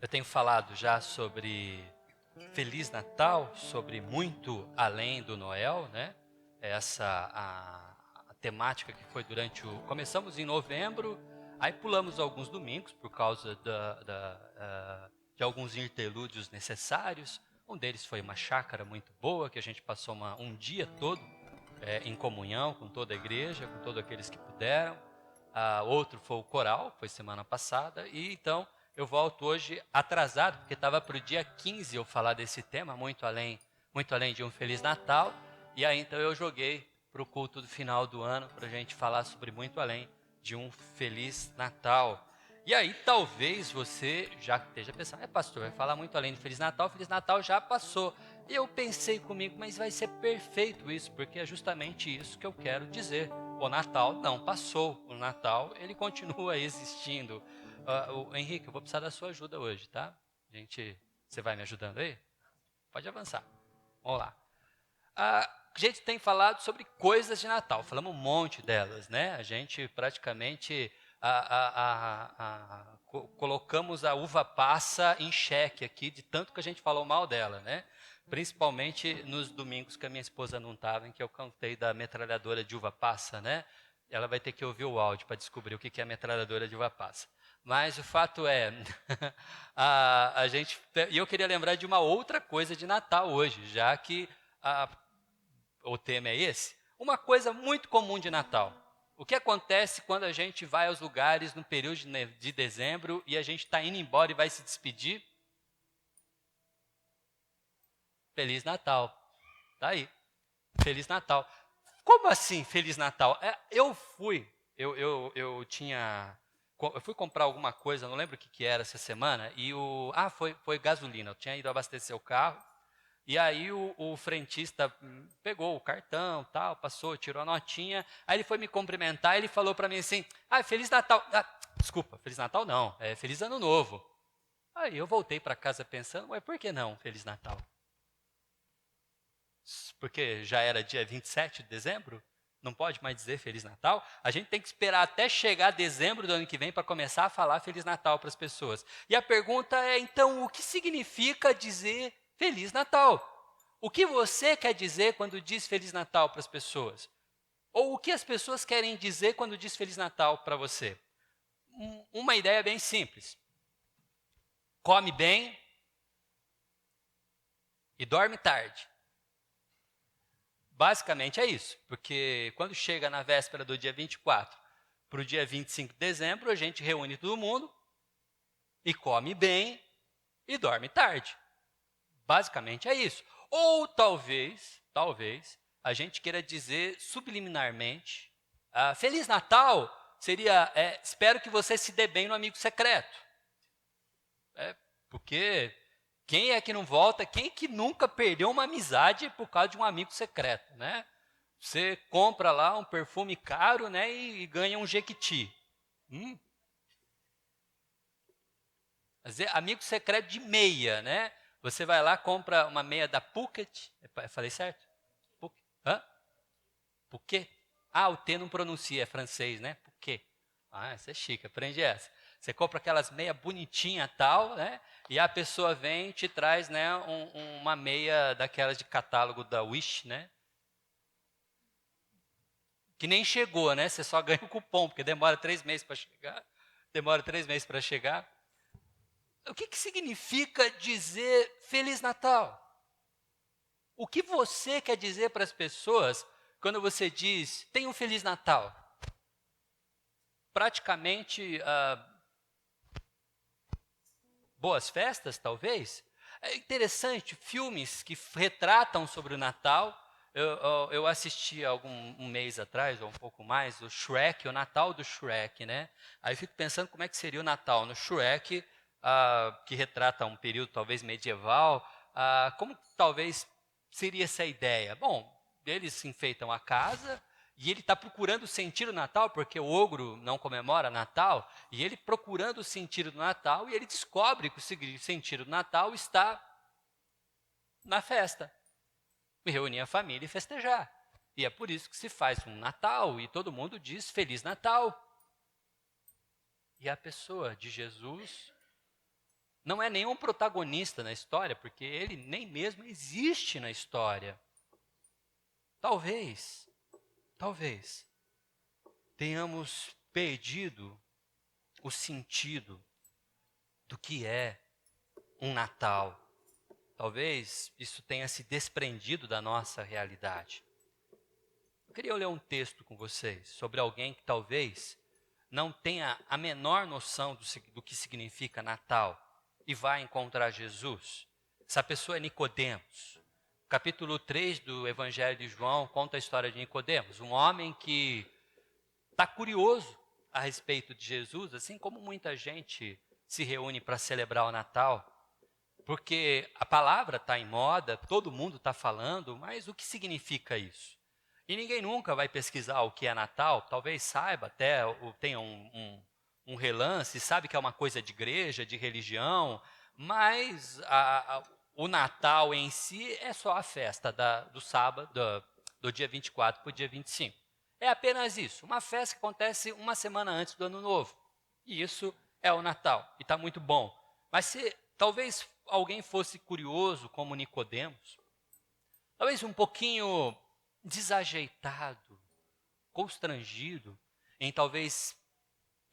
Eu tenho falado já sobre Feliz Natal, sobre muito além do Noel, né? Essa a temática que foi durante o. Começamos em novembro, aí pulamos alguns domingos por causa de alguns interlúdios necessários. Um deles foi uma chácara muito boa, que a gente passou um dia todo em comunhão com toda a igreja, com todos aqueles que puderam. Outro foi o coral, foi semana passada, e então eu volto hoje atrasado, porque estava para o dia 15 eu falar desse tema, muito além de um Feliz Natal, e aí então eu joguei para o culto do final do ano, para a gente falar sobre muito além de um Feliz Natal. E aí talvez você já esteja pensando, pastor, vai falar muito além de Feliz Natal já passou. E eu pensei comigo, mas vai ser perfeito isso, porque é justamente isso que eu quero dizer. O Natal não passou, o Natal ele continua existindo. Henrique, eu vou precisar da sua ajuda hoje, tá? Você vai me ajudando aí? Pode avançar. Vamos lá. A gente tem falado sobre coisas de Natal, falamos um monte delas, né? A gente praticamente colocamos a uva passa em xeque aqui, de tanto que a gente falou mal dela, né? Principalmente nos domingos que a minha esposa não estava, em que eu cantei da metralhadora de uva passa, né? Ela vai ter que ouvir o áudio para descobrir o que é a metralhadora de uva passa. Mas o fato é, e eu queria lembrar de uma outra coisa de Natal hoje, já que a, o tema é esse, uma coisa muito comum de Natal. O que acontece quando a gente vai aos lugares no período de dezembro e a gente está indo embora e vai se despedir? Feliz Natal. Tá aí. Feliz Natal. Como assim Feliz Natal? Eu fui comprar alguma coisa, não lembro o que era essa semana, e foi gasolina. Eu tinha ido abastecer o carro. E aí o frentista pegou o cartão, tal, passou, tirou a notinha. Aí ele foi me cumprimentar, ele falou para mim assim: Feliz Natal. Desculpa, Feliz Natal não, é Feliz Ano Novo. Aí eu voltei para casa pensando, por que não Feliz Natal? Porque já era dia 27 de dezembro? Não pode mais dizer Feliz Natal? A gente tem que esperar até chegar dezembro do ano que vem para começar a falar Feliz Natal para as pessoas. E a pergunta é, então, o que significa dizer Feliz Natal? O que você quer dizer quando diz Feliz Natal para as pessoas? Ou o que as pessoas querem dizer quando diz Feliz Natal para você? Uma ideia bem simples. Come bem e dorme tarde. Basicamente é isso, porque quando chega na véspera do dia 24 para o dia 25 de dezembro, a gente reúne todo mundo e come bem e dorme tarde. Basicamente é isso. Ou talvez, a gente queira dizer subliminarmente, Feliz Natal seria, espero que você se dê bem no amigo secreto. Porque quem é que não volta, quem é que nunca perdeu uma amizade por causa de um amigo secreto, né? Você compra lá um perfume caro, né, e ganha um jequiti. Amigo secreto de meia, né? Você vai lá, compra uma meia da Phuket. Falei certo? Phuket? Hã? Phuket? O T não pronuncia, é francês, né? Phuket. Essa é chique, aprende essa. Você compra aquelas meia bonitinha tal, né? E a pessoa vem e te traz, né, uma meia daquelas de catálogo da Wish, né? Que nem chegou, né? Você só ganha o cupom, porque demora 3 meses para chegar. Demora 3 meses para chegar. O que significa dizer Feliz Natal? O que você quer dizer para as pessoas quando você diz, tenha um Feliz Natal? Praticamente, boas festas, talvez? É interessante, filmes que retratam sobre o Natal. Eu assisti um mês atrás, ou um pouco mais, o Shrek, o Natal do Shrek, né? Aí eu fico pensando como é que seria o Natal no Shrek, que retrata um período talvez medieval. Como talvez seria essa ideia? Bom, eles enfeitam a casa, e ele está procurando sentir o Natal, porque o ogro não comemora Natal, e ele procurando o sentido do Natal, e ele descobre que o sentido do Natal está na festa. E reunir a família e festejar. E é por isso que se faz um Natal, e todo mundo diz Feliz Natal. E a pessoa de Jesus não é nenhum protagonista na história, porque ele nem mesmo existe na história. Talvez tenhamos perdido o sentido do que é um Natal. Talvez isso tenha se desprendido da nossa realidade. Eu queria ler um texto com vocês sobre alguém que talvez não tenha a menor noção do que significa Natal e vai encontrar Jesus. Essa pessoa é Nicodemos. Capítulo 3 do Evangelho de João conta a história de Nicodemos, um homem que está curioso a respeito de Jesus, assim como muita gente se reúne para celebrar o Natal, porque a palavra está em moda, todo mundo está falando, mas o que significa isso? E ninguém nunca vai pesquisar o que é Natal, talvez saiba até, ou tenha um relance, sabe que é uma coisa de igreja, de religião, mas o Natal em si é só a festa do sábado, do dia 24 para o dia 25. É apenas isso, uma festa que acontece uma semana antes do Ano Novo. E isso é o Natal, e está muito bom. Mas se talvez alguém fosse curioso como Nicodemos, talvez um pouquinho desajeitado, constrangido em talvez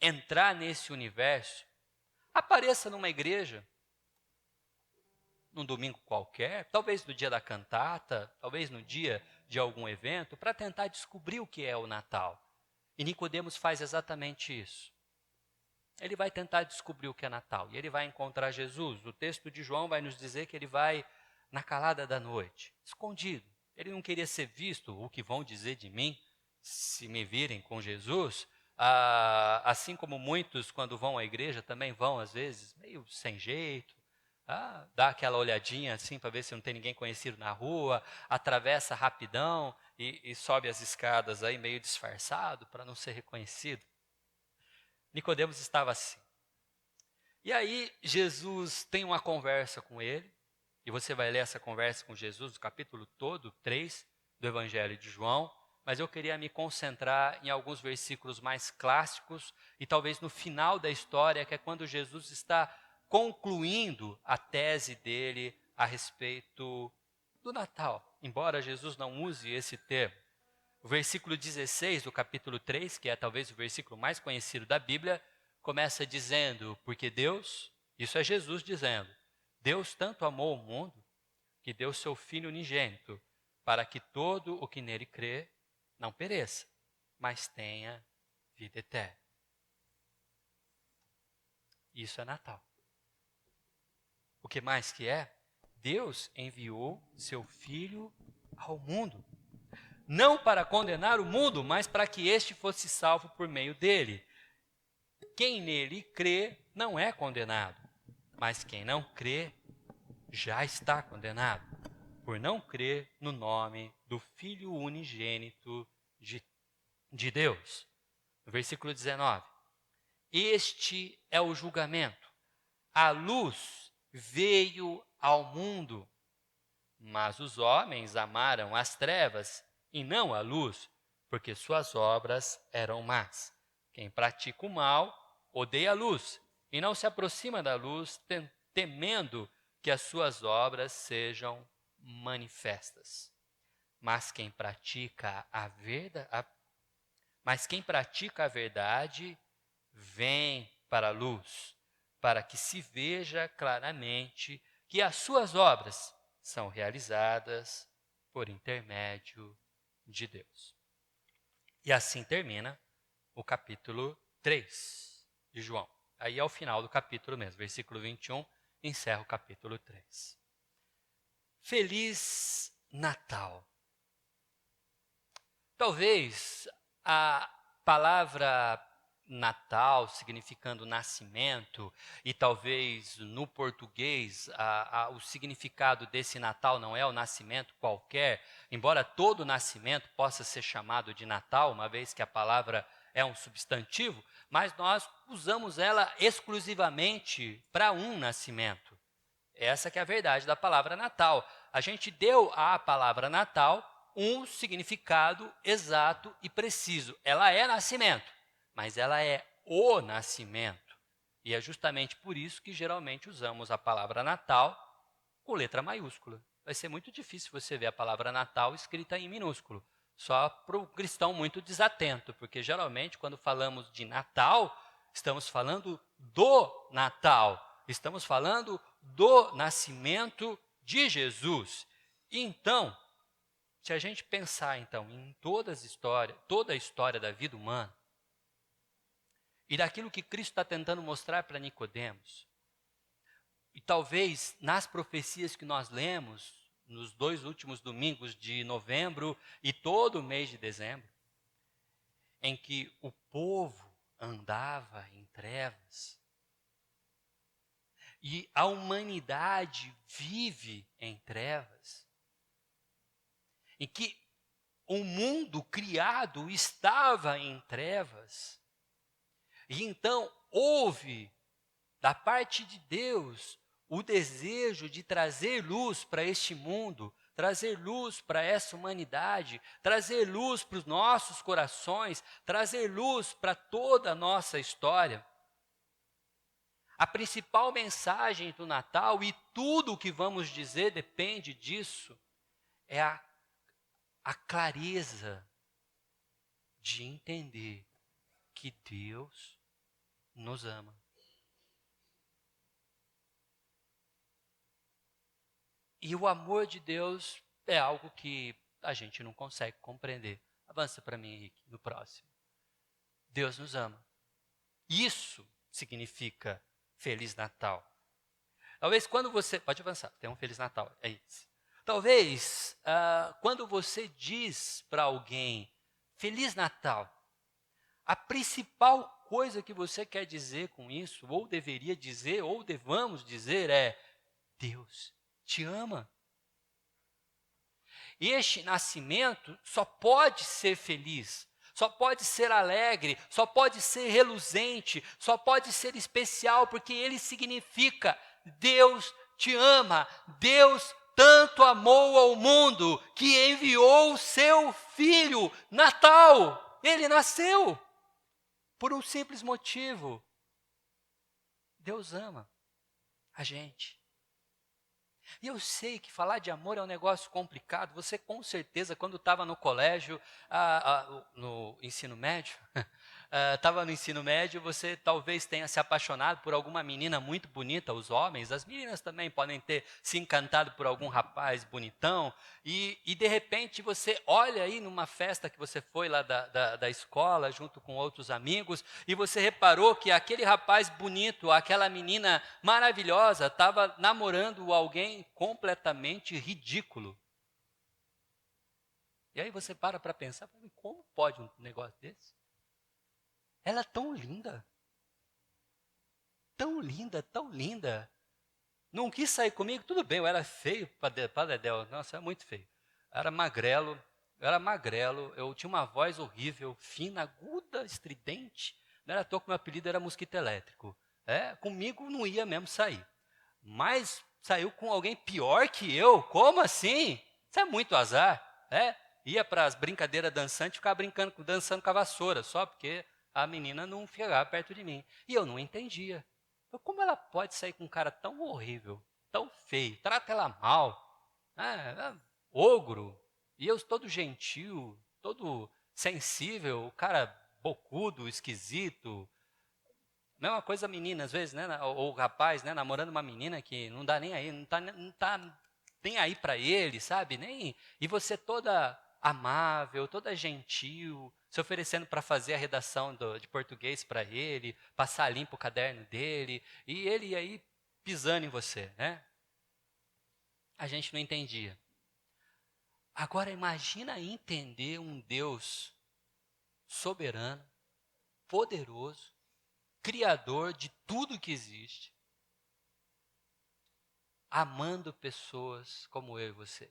entrar nesse universo, apareça numa igreja, num domingo qualquer, talvez no dia da cantata, talvez no dia de algum evento, para tentar descobrir o que é o Natal. E Nicodemos faz exatamente isso. Ele vai tentar descobrir o que é Natal, e ele vai encontrar Jesus. O texto de João vai nos dizer que ele vai na calada da noite, escondido. Ele não queria ser visto, o que vão dizer de mim, se me virem com Jesus. Assim como muitos, quando vão à igreja, também vão, às vezes, meio sem jeito. Dá aquela olhadinha assim para ver se não tem ninguém conhecido na rua, atravessa rapidão e sobe as escadas aí meio disfarçado para não ser reconhecido. Nicodemos estava assim. E aí Jesus tem uma conversa com ele, e você vai ler essa conversa com Jesus, o capítulo todo, 3 do Evangelho de João, mas eu queria me concentrar em alguns versículos mais clássicos, e talvez no final da história, que é quando Jesus está concluindo a tese dele a respeito do Natal, embora Jesus não use esse termo. O versículo 16 do capítulo 3, que é talvez o versículo mais conhecido da Bíblia, começa dizendo, porque Deus, isso é Jesus dizendo, Deus tanto amou o mundo, que deu seu Filho unigênito, para que todo o que nele crê não pereça, mas tenha vida eterna. Isso é Natal. O que mais que é? Deus enviou seu Filho ao mundo, não para condenar o mundo, mas para que este fosse salvo por meio dele. Quem nele crê não é condenado, mas quem não crê já está condenado, por não crer no nome do Filho unigênito de Deus. No versículo 19. Este é o julgamento. A luz veio ao mundo, mas os homens amaram as trevas e não a luz, porque suas obras eram más. Quem pratica o mal odeia a luz e não se aproxima da luz, temendo que as suas obras sejam manifestas. Mas quem pratica a verdade vem para a luz, para que se veja claramente que as suas obras são realizadas por intermédio de Deus. E assim termina o capítulo 3 de João. Aí é o final do capítulo mesmo, versículo 21, encerra o capítulo 3. Feliz Natal. Talvez a palavra Natal, significando nascimento, e talvez no português o significado desse Natal não é o nascimento qualquer, embora todo nascimento possa ser chamado de Natal, uma vez que a palavra é um substantivo, mas nós usamos ela exclusivamente para um nascimento. Essa que é a verdade da palavra Natal. A gente deu à palavra Natal um significado exato e preciso. Ela é nascimento, mas ela é o nascimento. E é justamente por isso que geralmente usamos a palavra Natal com letra maiúscula. Vai ser muito difícil você ver a palavra Natal escrita em minúsculo. Só para o cristão muito desatento, porque geralmente quando falamos de Natal, estamos falando do Natal. Estamos falando do nascimento de Jesus. Então, se a gente pensar então em toda a história da vida humana, e daquilo que Cristo está tentando mostrar para Nicodemos, e talvez nas profecias que nós lemos nos 2 últimos domingos de novembro e todo o mês de dezembro, em que o povo andava em trevas e a humanidade vive em trevas, em que o mundo criado estava em trevas, e então houve da parte de Deus o desejo de trazer luz para este mundo, trazer luz para essa humanidade, trazer luz para os nossos corações, trazer luz para toda a nossa história. A principal mensagem do Natal, e tudo o que vamos dizer depende disso, é a clareza de entender que Deus nos ama. E o amor de Deus é algo que a gente não consegue compreender. Avança para mim, Henrique, no próximo. Deus nos ama. Isso significa Feliz Natal. Talvez quando você... Pode avançar, tem um Feliz Natal, é isso. Talvez quando você diz para alguém Feliz Natal, a principal coisa que você quer dizer com isso, ou deveria dizer, ou devamos dizer é: Deus te ama. E este nascimento só pode ser feliz, só pode ser alegre, só pode ser reluzente, só pode ser especial, porque ele significa Deus te ama, Deus tanto amou ao mundo que enviou o seu Filho, Natal. Ele nasceu por um simples motivo: Deus ama a gente. E eu sei que falar de amor é um negócio complicado. Você, com certeza, quando estava no colégio, no ensino médio, estava no ensino médio, você talvez tenha se apaixonado por alguma menina muito bonita, os homens. As meninas também podem ter se encantado por algum rapaz bonitão. E de repente, você olha aí numa festa que você foi lá da escola, junto com outros amigos, e você reparou que aquele rapaz bonito, aquela menina maravilhosa, estava namorando alguém completamente ridículo. E aí você para pensar, como pode um negócio desse? Ela é tão linda. Tão linda, tão linda. Não quis sair comigo? Tudo bem, eu era feio para Dedéu. Nossa, era muito feio. Eu era magrelo, eu tinha uma voz horrível, fina, aguda, estridente. Não era à toa que meu apelido era mosquito elétrico. Comigo não ia mesmo sair. Mas saiu com alguém pior que eu? Como assim? Isso é muito azar. Ia para as brincadeiras dançantes e ficava dançando com a vassoura, só porque a menina não ficava perto de mim. E eu não entendia. Como ela pode sair com um cara tão horrível, tão feio, trata ela mal, ogro, e eu todo gentil, todo sensível, o cara bocudo, esquisito. Mesma coisa a menina, às vezes, né? Ou o rapaz, né? Namorando uma menina que não dá nem aí, não tá nem aí para ele, sabe? E você toda amável, toda gentil, se oferecendo para fazer a redação de português para ele, passar limpo o caderno dele, e ele aí pisando em você, né? A gente não entendia. Agora imagina entender um Deus soberano, poderoso, criador de tudo que existe, amando pessoas como eu e você,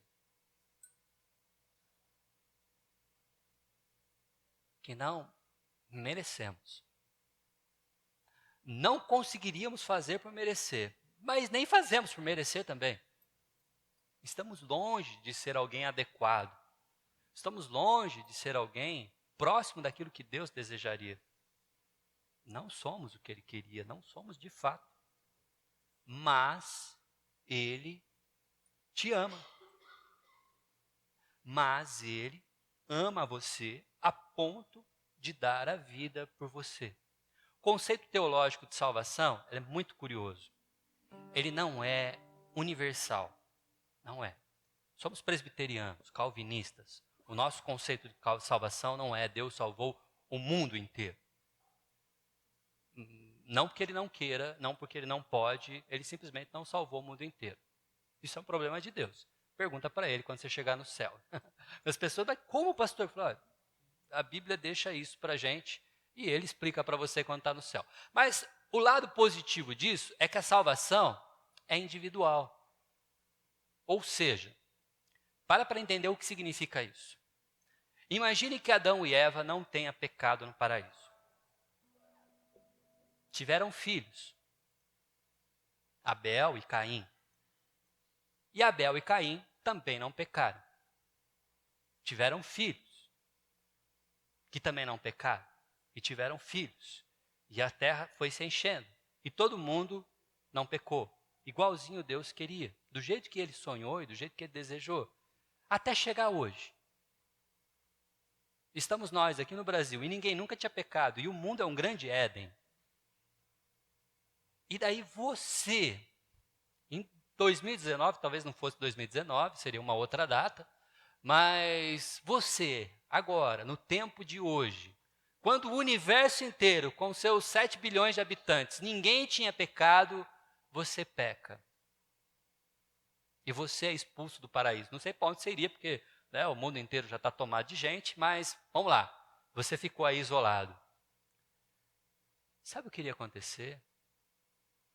que não merecemos. Não conseguiríamos fazer por merecer, mas nem fazemos por merecer também. Estamos longe de ser alguém adequado. Estamos longe de ser alguém próximo daquilo que Deus desejaria. Não somos o que ele queria, não somos de fato. Mas ele te ama. Mas ele ama você a ponto de dar a vida por você. O conceito teológico de salvação é muito curioso. Ele não é universal. Não é. Somos presbiterianos, calvinistas. O nosso conceito de salvação não é Deus salvou o mundo inteiro. Não porque ele não queira, não porque ele não pode, ele simplesmente não salvou o mundo inteiro. Isso é um problema de Deus. Pergunta para ele quando você chegar no céu. As pessoas, mas como, pastor? Falo, a Bíblia deixa isso para a gente e ele explica para você quando está no céu. Mas o lado positivo disso é que a salvação é individual. Ou seja, para entender o que significa isso. Imagine que Adão e Eva não tenham pecado no paraíso. Tiveram filhos, Abel e Caim. E Abel e Caim também não pecaram. Tiveram filhos, que também não pecaram. E tiveram filhos. E a terra foi se enchendo. E todo mundo não pecou. Igualzinho Deus queria. Do jeito que ele sonhou e do jeito que ele desejou. Até chegar hoje. Estamos nós aqui no Brasil e ninguém nunca tinha pecado. E o mundo é um grande Éden. E daí você, em 2019, talvez não fosse 2019, seria uma outra data, mas você, agora, no tempo de hoje, quando o universo inteiro, com seus 7 bilhões de habitantes, ninguém tinha pecado, você peca. E você é expulso do paraíso. Não sei para onde você iria, porque o mundo inteiro já está tomado de gente, mas vamos lá, você ficou aí isolado. Sabe o que iria acontecer?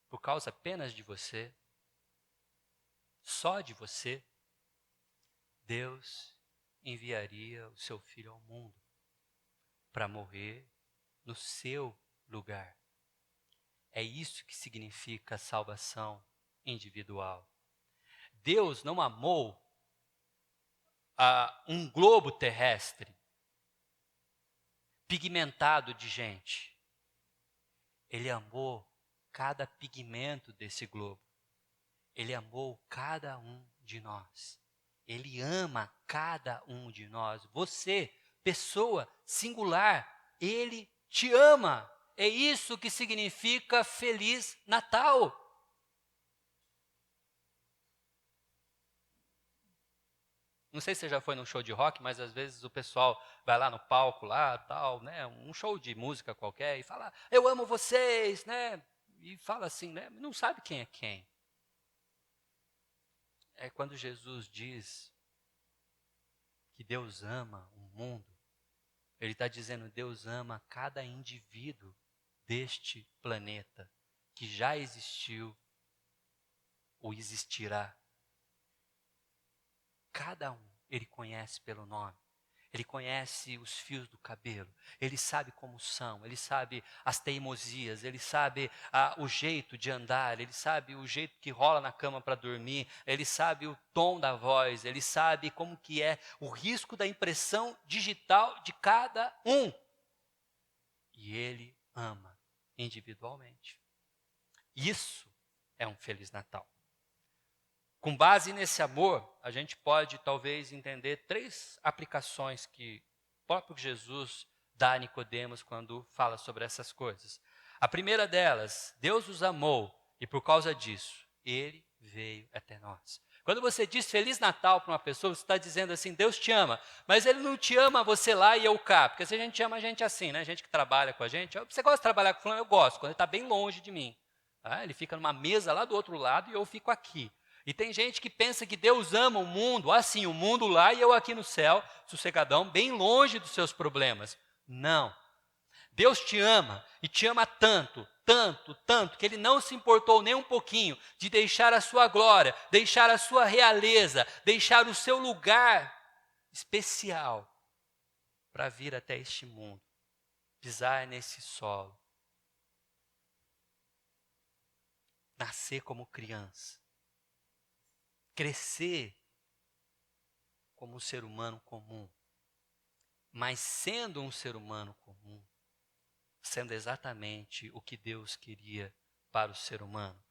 Por causa apenas de você, só de você, Deus enviaria o seu filho ao mundo para morrer no seu lugar. É isso que significa salvação individual. Deus não amou um globo terrestre pigmentado de gente. Ele amou cada pigmento desse globo. Ele amou cada um de nós. Ele ama cada um de nós. Você, pessoa singular, Ele te ama. É isso que significa Feliz Natal. Não sei se você já foi num show de rock, mas às vezes o pessoal vai lá no palco, lá, tal, né? Um show de música qualquer e fala, eu amo vocês, né? E fala assim, né? Não sabe quem é quem. É quando Jesus diz que Deus ama o mundo, ele está dizendo, Deus ama cada indivíduo deste planeta, que já existiu ou existirá. Cada um ele conhece pelo nome. Ele conhece os fios do cabelo, ele sabe como são, ele sabe as teimosias, ele sabe o jeito de andar, ele sabe o jeito que rola na cama para dormir, ele sabe o tom da voz, ele sabe como que é o risco da impressão digital de cada um. E ele ama individualmente. Isso é um Feliz Natal. Com base nesse amor, a gente pode talvez entender 3 aplicações que o próprio Jesus dá a Nicodemos quando fala sobre essas coisas. A primeira delas, Deus os amou e por causa disso, Ele veio até nós. Quando você diz Feliz Natal para uma pessoa, você está dizendo assim, Deus te ama, mas Ele não te ama você lá e eu cá, porque se a gente ama a gente assim, né? Gente que trabalha com a gente, você gosta de trabalhar com fulano? Eu gosto, quando ele está bem longe de mim. Tá? Ele fica numa mesa lá do outro lado e eu fico aqui. E tem gente que pensa que Deus ama o mundo, assim, o mundo lá e eu aqui no céu, sossegadão, bem longe dos seus problemas. Não. Deus te ama e te ama tanto, tanto, tanto, que Ele não se importou nem um pouquinho de deixar a sua glória, deixar a sua realeza, deixar o seu lugar especial para vir até este mundo, pisar nesse solo, nascer como criança, crescer como um ser humano comum, mas sendo um ser humano comum, sendo exatamente o que Deus queria para o ser humano.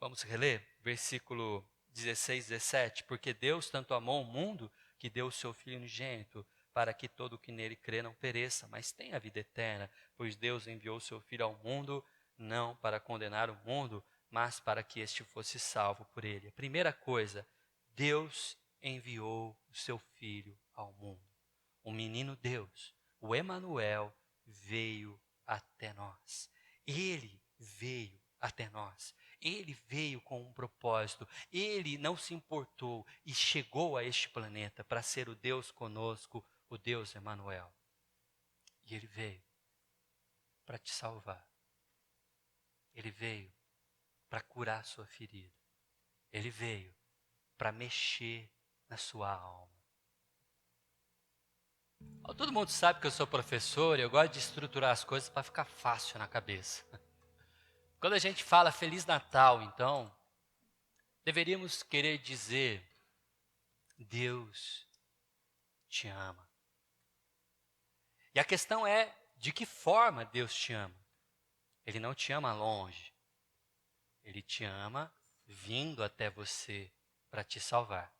Vamos reler? Versículo 16, 17. Porque Deus tanto amou o mundo que deu o seu Filho unigênito, para que todo o que nele crê não pereça, mas tenha a vida eterna. Pois Deus enviou o seu Filho ao mundo, não para condenar o mundo, mas para que este fosse salvo por ele. A primeira coisa, Deus enviou o seu Filho ao mundo. O menino Deus, o Emanuel, veio até nós. Ele veio até nós. Ele veio com um propósito. Ele não se importou e chegou a este planeta para ser o Deus conosco, o Deus Emanuel. E ele veio para te salvar. Ele veio para curar sua ferida. Ele veio para mexer na sua alma. Todo mundo sabe que eu sou professor e eu gosto de estruturar as coisas para ficar fácil na cabeça. Quando a gente fala Feliz Natal, então, deveríamos querer dizer: Deus te ama. E a questão é, de que forma Deus te ama? Ele não te ama longe. Ele te ama vindo até você para te salvar.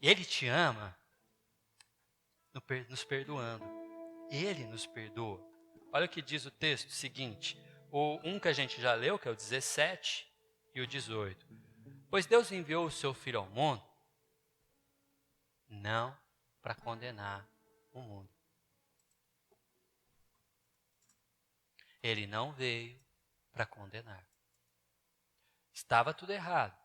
Ele te ama nos perdoando. Ele nos perdoa. Olha o que diz o texto seguinte. Um que a gente já leu, que é o 17 e o 18. Pois Deus enviou o seu Filho ao mundo, não para condenar o mundo. Ele não veio para condenar. Estava tudo errado.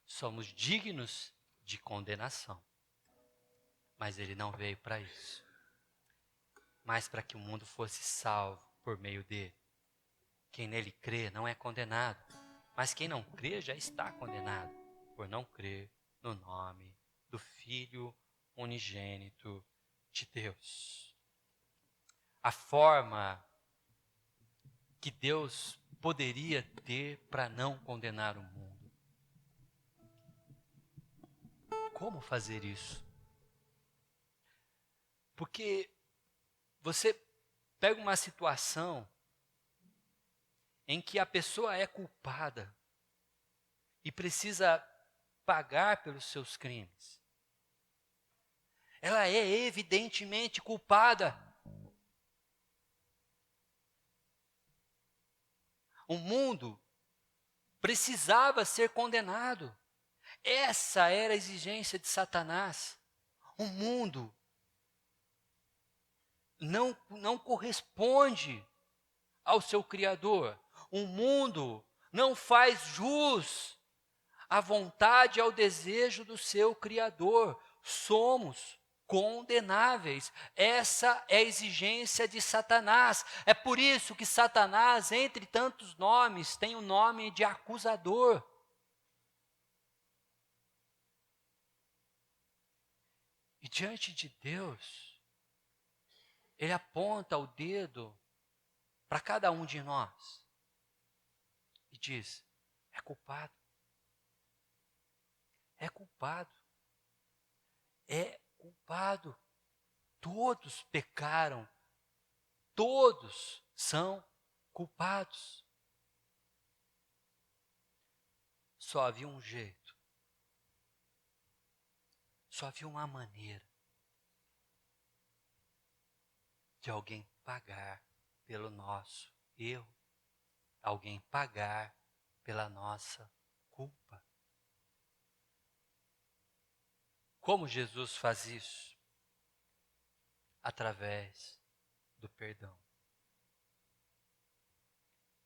Somos dignos de condenação. Mas ele não veio para isso. Mas para que o mundo fosse salvo por meio dele. Quem nele crê não é condenado. Mas quem não crê já está condenado, por não crer no nome do Filho unigênito de Deus. A forma que Deus poderia ter para não condenar o mundo. Como fazer isso? Porque você pega uma situação em que a pessoa é culpada e precisa pagar pelos seus crimes. Ela é evidentemente culpada. O mundo precisava ser condenado. Essa era a exigência de Satanás. O mundo não corresponde ao seu Criador. O mundo não faz jus à vontade e ao desejo do seu Criador. Somos condenáveis. Essa é a exigência de Satanás. É por isso que Satanás, entre tantos nomes, tem o nome de acusador. E diante de Deus, ele aponta o dedo para cada um de nós e diz: é culpado. É culpado. É culpado. Todos pecaram. Todos são culpados. Só havia um jeito. Só havia uma maneira de alguém pagar pelo nosso erro. Alguém pagar pela nossa culpa. Como Jesus faz isso? Através do perdão.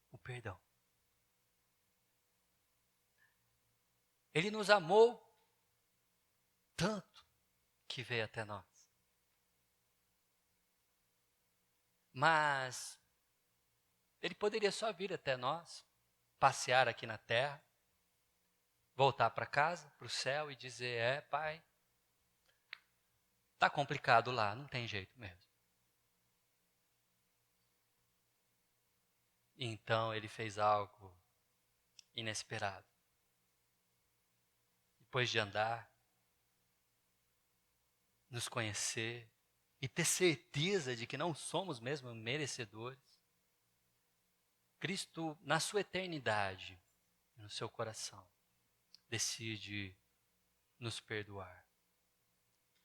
O perdão. Ele nos amou tanto que veio até nós. Mas ele poderia só vir até nós, passear aqui na terra, voltar para casa, para o céu e dizer: pai, tá complicado lá, não tem jeito mesmo. Então ele fez algo inesperado. Depois de andar, nos conhecer, e ter certeza de que não somos mesmo merecedores, Cristo, na sua eternidade, no seu coração, decide nos perdoar.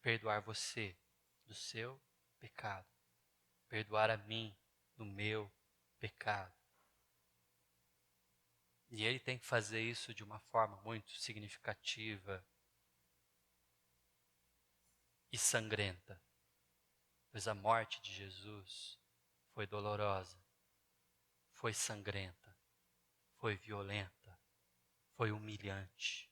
Perdoar você do seu pecado. Perdoar a mim do meu pecado. E Ele tem que fazer isso de uma forma muito significativa e sangrenta, pois a morte de Jesus foi dolorosa, foi sangrenta, foi violenta, foi humilhante.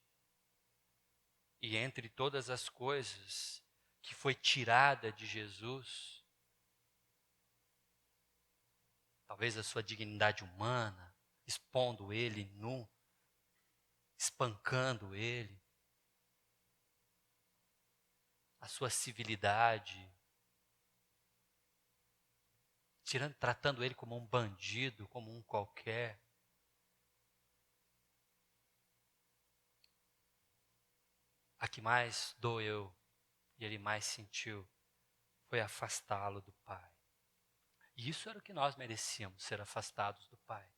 E entre todas as coisas que foi tirada de Jesus, talvez a sua dignidade humana, expondo Ele nu, espancando Ele, a sua civilidade, tratando Ele como um bandido, como um qualquer. A que mais doeu e Ele mais sentiu foi afastá-lo do Pai. E isso era o que nós merecíamos, ser afastados do Pai.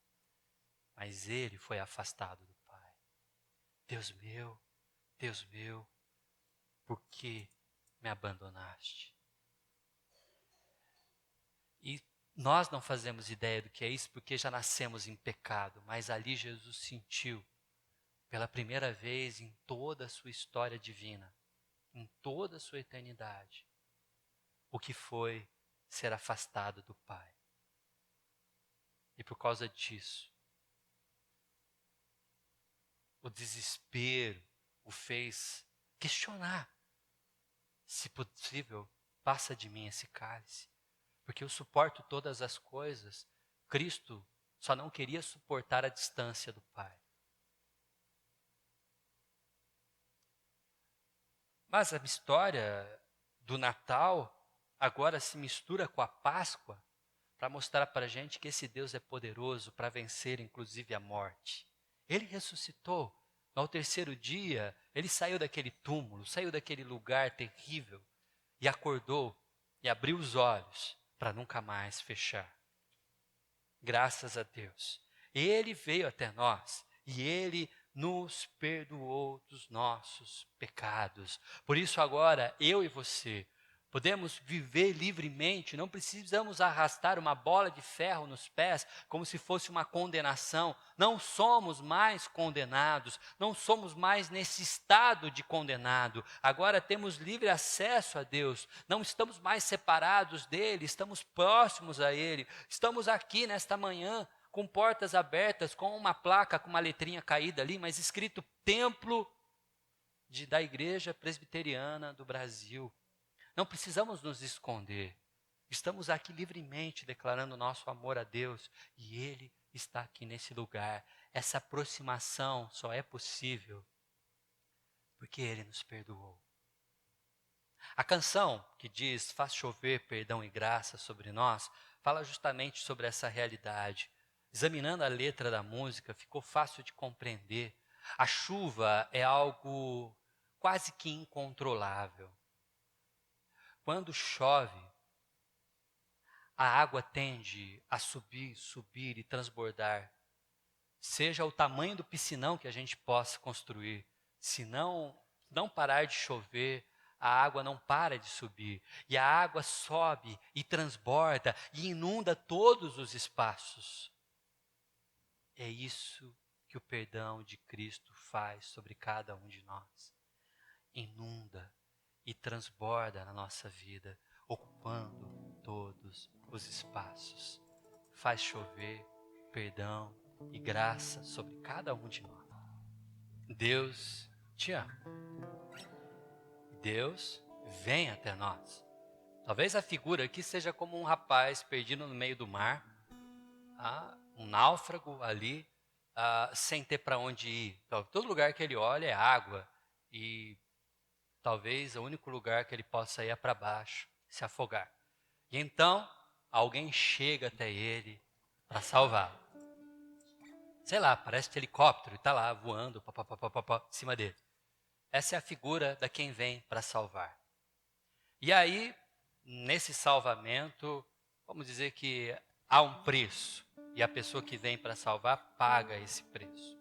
Mas Ele foi afastado do Pai. Deus meu, por que me abandonaste? E nós não fazemos ideia do que é isso, porque já nascemos em pecado. Mas ali Jesus sentiu, pela primeira vez em toda a sua história divina, em toda a sua eternidade, o que foi ser afastado do Pai. E por causa disso, o desespero o fez questionar: se possível, passa de mim esse cálice, porque eu suporto todas as coisas. Cristo só não queria suportar a distância do Pai. Mas a história do Natal agora se mistura com a Páscoa para mostrar para a gente que esse Deus é poderoso para vencer inclusive a morte. Ele ressuscitou. Ao terceiro dia, ele saiu daquele túmulo, saiu daquele lugar terrível e acordou e abriu os olhos para nunca mais fechar. Graças a Deus. Ele veio até nós e Ele nos perdoou dos nossos pecados. Por isso agora, eu e você, podemos viver livremente, não precisamos arrastar uma bola de ferro nos pés como se fosse uma condenação. Não somos mais condenados, não somos mais nesse estado de condenado. Agora temos livre acesso a Deus, não estamos mais separados dEle, estamos próximos a Ele. Estamos aqui nesta manhã com portas abertas, com uma placa, com uma letrinha caída ali, mas escrito Templo da Igreja Presbiteriana do Brasil. Não precisamos nos esconder. Estamos aqui livremente declarando nosso amor a Deus e Ele está aqui nesse lugar. Essa aproximação só é possível porque Ele nos perdoou. A canção que diz faz chover perdão e graça sobre nós, fala justamente sobre essa realidade. Examinando a letra da música, ficou fácil de compreender. A chuva é algo quase que incontrolável. Quando chove, a água tende a subir, subir e transbordar. Seja o tamanho do piscinão que a gente possa construir, se não parar de chover, a água não para de subir. E a água sobe e transborda e inunda todos os espaços. É isso que o perdão de Cristo faz sobre cada um de nós. Inunda e transborda na nossa vida, ocupando todos os espaços. Faz chover perdão e graça sobre cada um de nós. Deus te ama. Deus vem até nós. Talvez a figura aqui seja como um rapaz perdido no meio do mar, um náufrago ali, sem ter para onde ir. Então, todo lugar que ele olha é água e talvez o único lugar que ele possa ir é para baixo, se afogar. E então, alguém chega até ele para salvá-lo. Sei lá, parece de helicóptero e está lá voando em cima dele. Essa é a figura da quem vem para salvar. E aí, nesse salvamento, vamos dizer que há um preço. E a pessoa que vem para salvar paga esse preço.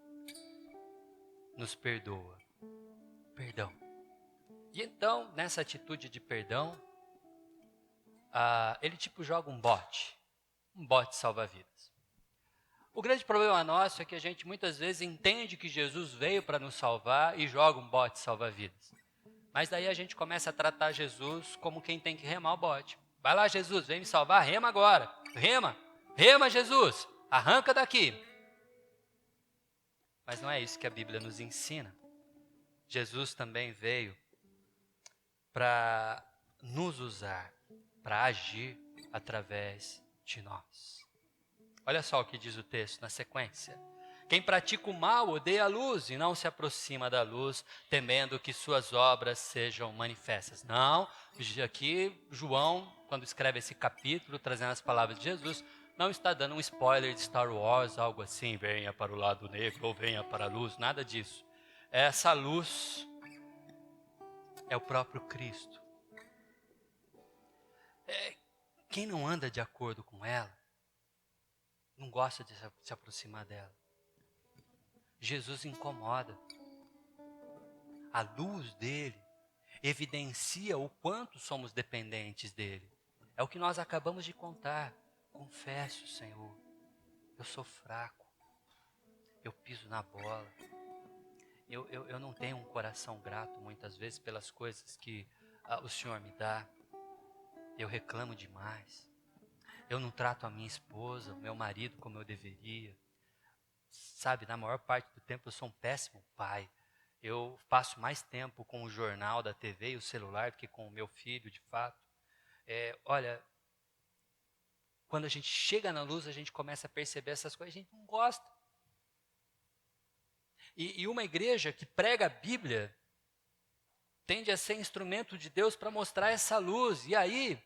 Nos perdoa. Perdão. E então, nessa atitude de perdão, ele tipo joga um bote salva-vidas. O grande problema nosso é que a gente muitas vezes entende que Jesus veio para nos salvar e joga um bote salva-vidas. Mas daí a gente começa a tratar Jesus como quem tem que remar o bote. Vai lá, Jesus, vem me salvar, rema agora. Rema, rema, Jesus, arranca daqui. Mas não é isso que a Bíblia nos ensina. Jesus também veio para nos usar, para agir através de nós. Olha só o que diz o texto na sequência. Quem pratica o mal odeia a luz e não se aproxima da luz, temendo que suas obras sejam manifestas. Não, aqui João, quando escreve esse capítulo, trazendo as palavras de Jesus, não está dando um spoiler de Star Wars, algo assim, venha para o lado negro ou venha para a luz, nada disso. Essa luz é o próprio Cristo. Quem não anda de acordo com ela, não gosta de se aproximar dela. Jesus incomoda. A luz dele evidencia o quanto somos dependentes dele. É o que nós acabamos de contar. Confesso, Senhor, eu sou fraco. Eu piso na bola. Eu não tenho um coração grato muitas vezes pelas coisas que o Senhor me dá. Eu reclamo demais. Eu não trato a minha esposa, o meu marido como eu deveria. Sabe, na maior parte do tempo eu sou um péssimo pai. Eu passo mais tempo com o jornal da TV e o celular do que com o meu filho, de fato. Olha, quando a gente chega na luz, a gente começa a perceber essas coisas, a gente não gosta. E uma igreja que prega a Bíblia tende a ser instrumento de Deus para mostrar essa luz. E aí,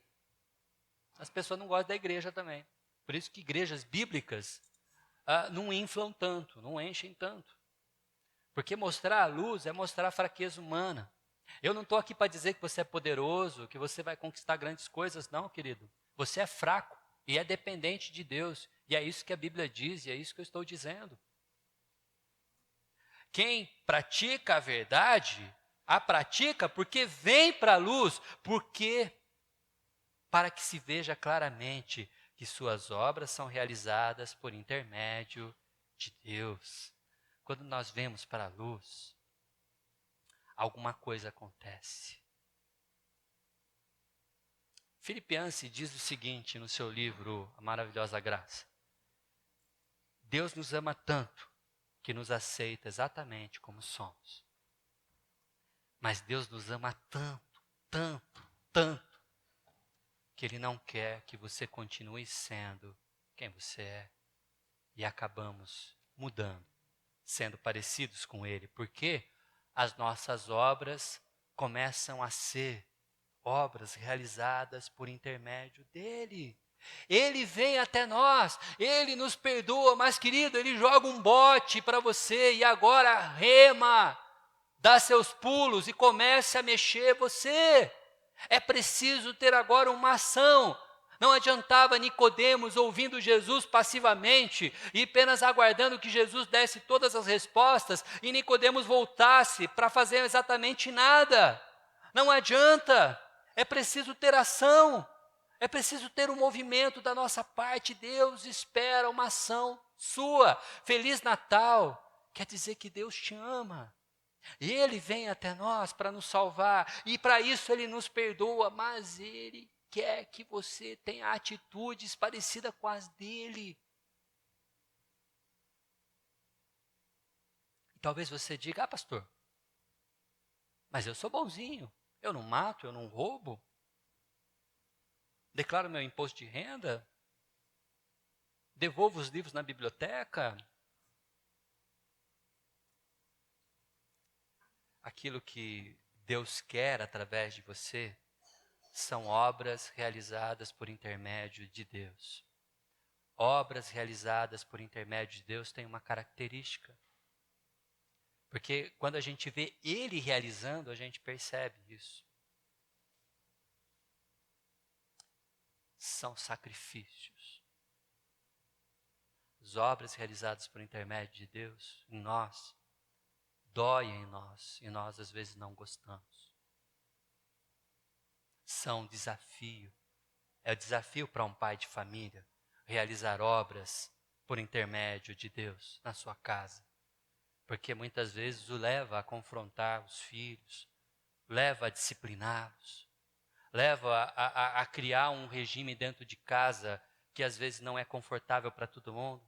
as pessoas não gostam da igreja também. Por isso que igrejas bíblicas não inflam tanto, não enchem tanto. Porque mostrar a luz é mostrar a fraqueza humana. Eu não estou aqui para dizer que você é poderoso, que você vai conquistar grandes coisas, não, querido. Você é fraco e é dependente de Deus. E é isso que a Bíblia diz, e é isso que eu estou dizendo. Quem pratica a verdade, a pratica porque vem para a luz, porque para que se veja claramente que suas obras são realizadas por intermédio de Deus. Quando nós vemos para a luz, alguma coisa acontece. Filipe Yancey diz o seguinte no seu livro A Maravilhosa Graça: Deus nos ama tanto que nos aceita exatamente como somos. Mas Deus nos ama tanto, tanto, tanto, que Ele não quer que você continue sendo quem você é. E acabamos mudando, sendo parecidos com Ele, porque as nossas obras começam a ser obras realizadas por intermédio dEle. Ele vem até nós, Ele nos perdoa, mas querido, Ele joga um bote para você e agora rema, dá seus pulos e comece a mexer você. É preciso ter agora uma ação. Não adiantava Nicodemos ouvindo Jesus passivamente e apenas aguardando que Jesus desse todas as respostas e Nicodemos voltasse para fazer exatamente nada. Não adianta, é preciso ter ação, é preciso ter um movimento da nossa parte. Deus espera uma ação sua. Feliz Natal quer dizer que Deus te ama. E Ele vem até nós para nos salvar, e para isso Ele nos perdoa, mas Ele quer que você tenha atitudes parecidas com as dele. Talvez você diga, pastor, mas eu sou bonzinho, eu não mato, eu não roubo, declaro meu imposto de renda, devolvo os livros na biblioteca. Aquilo que Deus quer através de você são obras realizadas por intermédio de Deus. Obras realizadas por intermédio de Deus têm uma característica. Porque quando a gente vê Ele realizando, a gente percebe isso. são sacrifícios. As obras realizadas por intermédio de Deus em nós, doem em nós e nós às vezes não gostamos. São um desafio. É o desafio para um pai de família realizar obras por intermédio de Deus na sua casa. Porque muitas vezes o leva a confrontar os filhos, leva a discipliná-los, leva a criar um regime dentro de casa que às vezes não é confortável para todo mundo.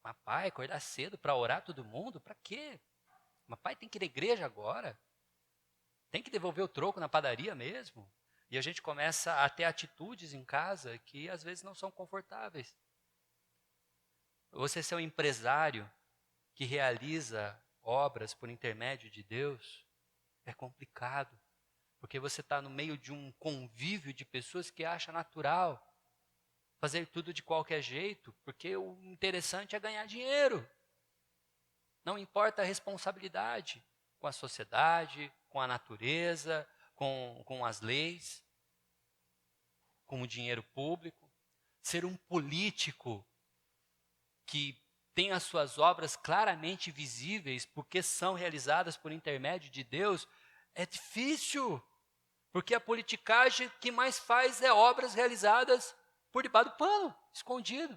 Mas pai, acordar cedo para orar todo mundo? Para quê? Mas pai, tem que ir à igreja agora? Tem que devolver o troco na padaria mesmo? E a gente começa a ter atitudes em casa que às vezes não são confortáveis. Você ser um empresário que realiza obras por intermédio de Deus é complicado. Porque você está no meio de um convívio de pessoas que acham natural fazer tudo de qualquer jeito, porque o interessante é ganhar dinheiro. Não importa a responsabilidade com a sociedade, com a natureza, com as leis, com o dinheiro público. Ser um político que tem as suas obras claramente visíveis, porque são realizadas por intermédio de Deus, é difícil. Porque a politicagem que mais faz é obras realizadas por debaixo do pano, escondido.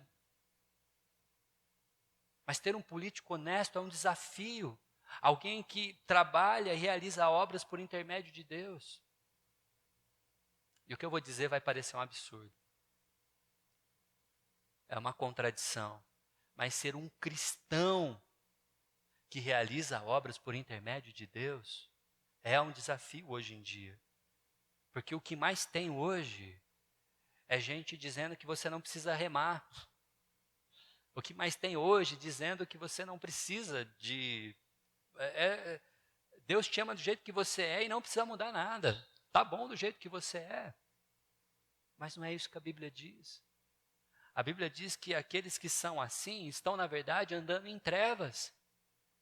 Mas ter um político honesto é um desafio. Alguém que trabalha e realiza obras por intermédio de Deus. E o que eu vou dizer vai parecer um absurdo. É uma contradição. Mas ser um cristão que realiza obras por intermédio de Deus é um desafio hoje em dia. Porque o que mais tem hoje é gente dizendo que você não precisa remar. O que mais tem hoje dizendo que você não precisa de... Deus te ama do jeito que você é e não precisa mudar nada. Tá bom do jeito que você é. Mas não é isso que a Bíblia diz. A Bíblia diz que aqueles que são assim estão, na verdade, andando em trevas.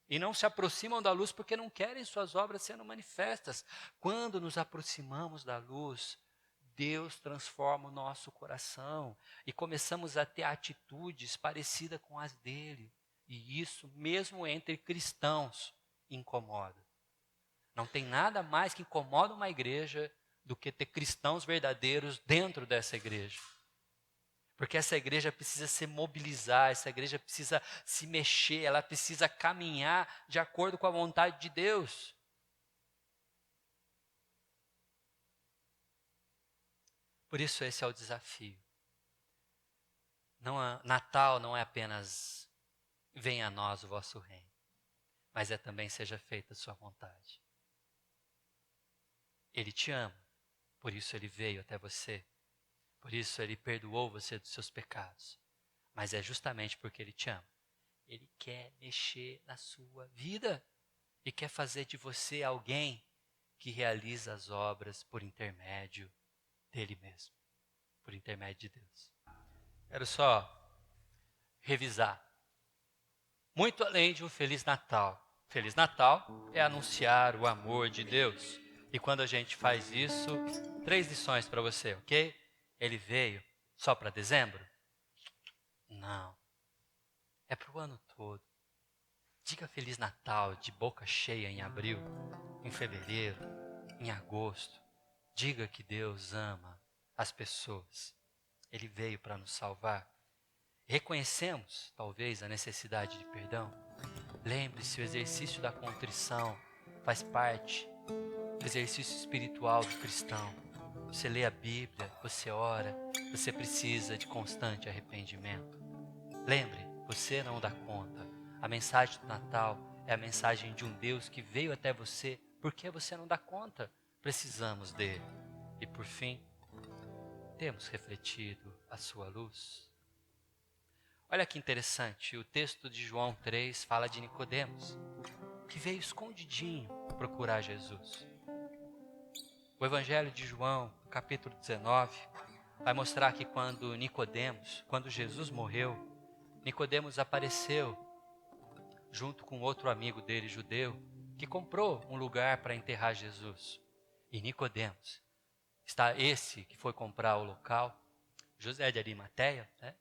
E não se aproximam da luz porque não querem suas obras sendo manifestas. Quando nos aproximamos da luz, Deus transforma o nosso coração e começamos a ter atitudes parecidas com as dele. E isso, mesmo entre cristãos, incomoda. Não tem nada mais que incomoda uma igreja do que ter cristãos verdadeiros dentro dessa igreja. Porque essa igreja precisa se mobilizar, essa igreja precisa se mexer, ela precisa caminhar de acordo com a vontade de Deus. Por isso esse é o desafio. Natal não é apenas venha a nós o vosso reino, mas é também seja feita a sua vontade. Ele te ama, por isso ele veio até você. Por isso ele perdoou você dos seus pecados. Mas é justamente porque ele te ama. Ele quer mexer na sua vida. E quer fazer de você alguém que realiza as obras por intermédio dele mesmo. Por intermédio de Deus. Quero só revisar. Muito além de um Feliz Natal. Feliz Natal é anunciar o amor de Deus. E quando a gente faz isso, 3 lições para você, ok? Ele veio só para dezembro? Não. É para o ano todo. Diga Feliz Natal de boca cheia em abril, em fevereiro, em agosto. Diga que Deus ama as pessoas. Ele veio para nos salvar. Reconhecemos, talvez, a necessidade de perdão. Lembre-se, o exercício da contrição faz parte do exercício espiritual do cristão. Você lê a Bíblia, você ora, você precisa de constante arrependimento. Lembre, você não dá conta. A mensagem do Natal é a mensagem de um Deus que veio até você porque você não dá conta. Precisamos dele. E por fim, temos refletido a sua luz. Olha que interessante, o texto de João 3 fala de Nicodemos, que veio escondidinho procurar Jesus. O Evangelho de João, capítulo 19, vai mostrar que quando Jesus morreu, Nicodemos apareceu junto com outro amigo dele, judeu, que comprou um lugar para enterrar Jesus. E Nicodemos esse que foi comprar o local, José de Arimateia, né,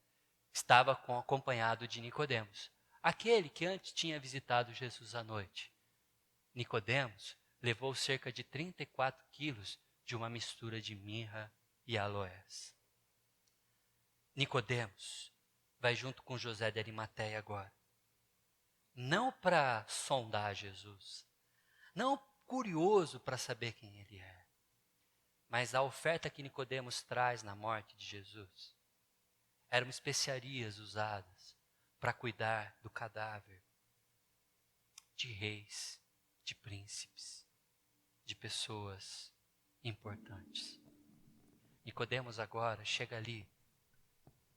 estava acompanhado de Nicodemos, aquele que antes tinha visitado Jesus à noite. Nicodemos levou cerca de 34 quilos de uma mistura de mirra e aloés. Nicodemos vai junto com José de Arimateia agora. Não para sondar Jesus, não curioso para saber quem ele é, mas a oferta que Nicodemos traz na morte de Jesus eram especiarias usadas para cuidar do cadáver de reis, de príncipes, de pessoas importantes. Nicodemos agora chega ali,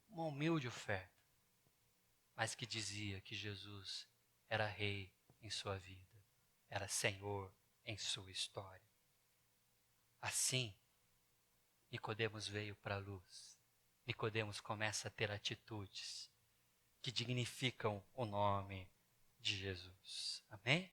uma humilde oferta, mas que dizia que Jesus era rei em sua vida, era Senhor em sua história. Assim, Nicodemos veio para a luz. Nicodemos começa a ter atitudes que dignificam o nome de Jesus. Amém?